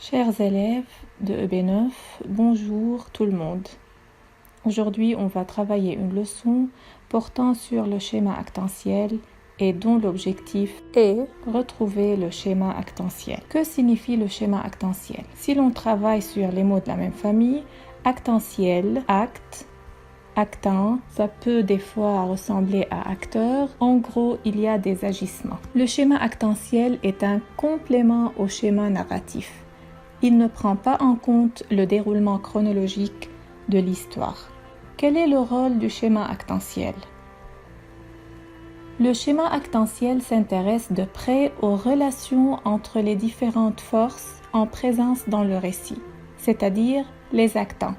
Chers élèves de EB9, bonjour tout le monde. Aujourd'hui, on va travailler une leçon portant sur le schéma actantiel et dont l'objectif est retrouver le schéma actantiel. Que signifie le schéma actantiel? Si l'on travaille sur les mots de la même famille, actantiel, acte, actant, ça peut des fois ressembler à acteur. En gros, il y a des agissements. Le schéma actantiel est un complément au schéma narratif. Il ne prend pas en compte le déroulement chronologique de l'histoire. Quel est le rôle du schéma actantiel? Le schéma actantiel s'intéresse de près aux relations entre les différentes forces en présence dans le récit, c'est-à-dire les actants.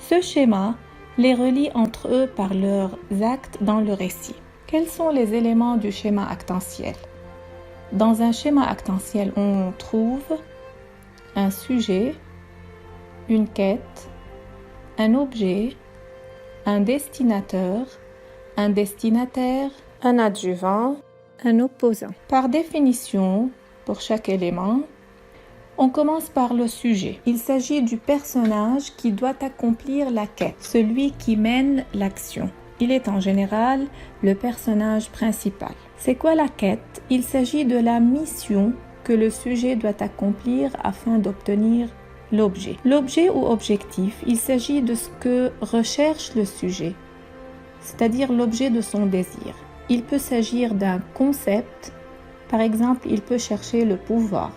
Ce schéma les relie entre eux par leurs actes dans le récit. Quels sont les éléments du schéma actantiel? Dans un schéma actantiel, on trouve un sujet, une quête, un objet, un destinateur, un destinataire, un adjuvant, un opposant. Par définition, pour chaque élément, on commence par le sujet. Il s'agit du personnage qui doit accomplir la quête, celui qui mène l'action. Il est en général le personnage principal. C'est quoi la quête? Il s'agit de la mission que le sujet doit accomplir afin d'obtenir l'objet. L'objet ou objectif, il s'agit de ce que recherche le sujet, c'est-à-dire l'objet de son désir. Il peut s'agir d'un concept, par exemple, il peut chercher le pouvoir,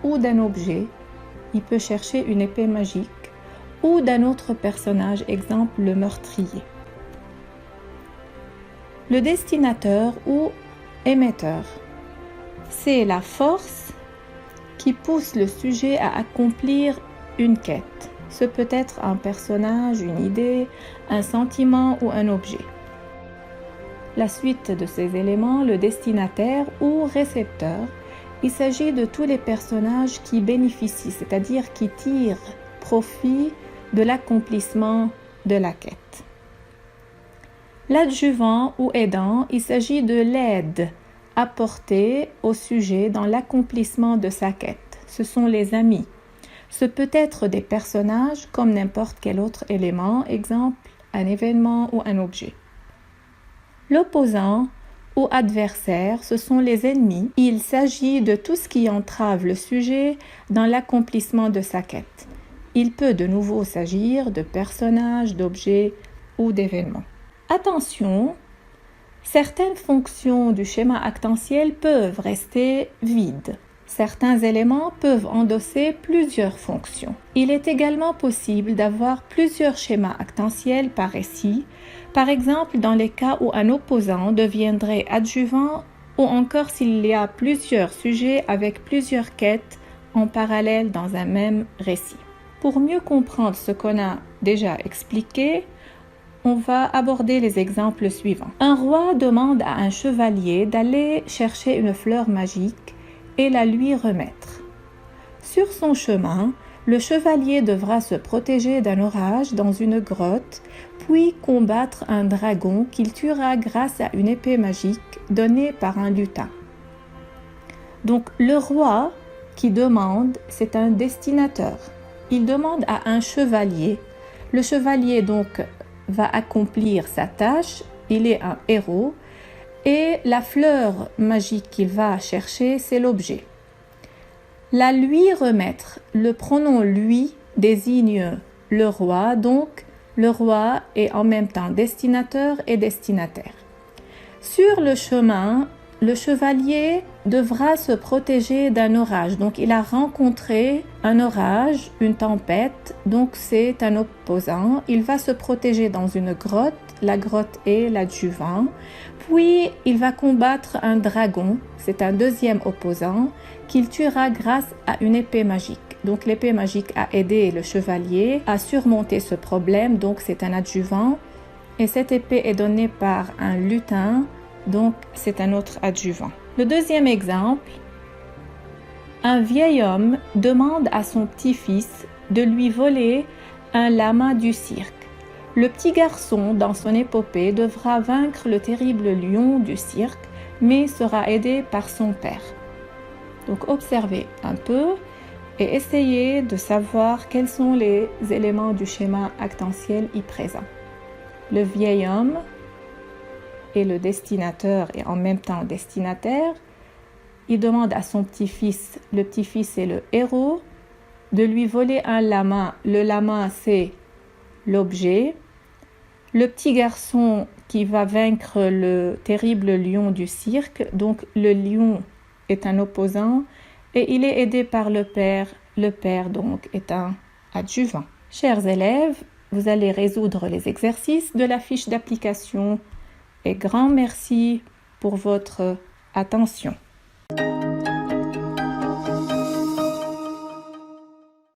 ou d'un objet, il peut chercher une épée magique, ou d'un autre personnage, exemple le meurtrier. Le destinateur ou émetteur, c'est la force qui pousse le sujet à accomplir une quête. Ce peut être un personnage, une idée, un sentiment ou un objet. La suite de ces éléments, le destinataire ou récepteur, il s'agit de tous les personnages qui bénéficient, c'est-à-dire qui tirent profit de l'accomplissement de la quête. L'adjuvant ou aidant, il s'agit de l'aide apportée au sujet dans l'accomplissement de sa quête. Ce sont les amis. Ce peut être des personnages comme n'importe quel autre élément, exemple un événement ou un objet. L'opposant ou adversaire, ce sont les ennemis. Il s'agit de tout ce qui entrave le sujet dans l'accomplissement de sa quête. Il peut de nouveau s'agir de personnages, d'objets ou d'événements. Attention! Certaines fonctions du schéma actantiel peuvent rester vides. Certains éléments peuvent endosser plusieurs fonctions. Il est également possible d'avoir plusieurs schémas actantiels par récit, par exemple dans les cas où un opposant deviendrait adjuvant ou encore s'il y a plusieurs sujets avec plusieurs quêtes en parallèle dans un même récit. Pour mieux comprendre ce qu'on a déjà expliqué, on va aborder les exemples suivants. Un roi demande à un chevalier d'aller chercher une fleur magique et la lui remettre. Sur son chemin, le chevalier devra se protéger d'un orage dans une grotte, puis combattre un dragon qu'il tuera grâce à une épée magique donnée par un lutin. Donc le roi qui demande, c'est un destinateur. Il demande à un chevalier. Le chevalier donc va accomplir sa tâche, il est un héros, et la fleur magique qu'il va chercher, c'est l'objet. La lui remettre, le pronom lui désigne le roi, donc le roi est en même temps destinateur et destinataire. Sur le chemin, le chevalier devra se protéger d'un orage. Donc, il a rencontré un orage, une tempête, donc c'est un opposant. Il va se protéger dans une grotte. La grotte est l'adjuvant. Puis, il va combattre un dragon. C'est un deuxième opposant qu'il tuera grâce à une épée magique. Donc, l'épée magique a aidé le chevalier à surmonter ce problème. Donc, c'est un adjuvant. Et cette épée est donnée par un lutin. Donc, c'est un autre adjuvant. Le deuxième exemple, un vieil homme demande à son petit-fils de lui voler un lama du cirque. Le petit garçon, dans son épopée, devra vaincre le terrible lion du cirque, mais sera aidé par son père. Donc, observez un peu. et essayez de savoir quels sont les éléments du schéma actentiel y présents. Le vieil homme est le destinateur et en même temps destinataire. Il demande à son petit-fils, le petit-fils est le héros, de lui voler un lama. Le lama, c'est l'objet. Le petit garçon qui va vaincre le terrible lion du cirque, donc le lion est un opposant et il est aidé par le père. Le père donc est un adjuvant. Chers élèves, vous allez résoudre les exercices de la fiche d'application et grand merci pour votre attention.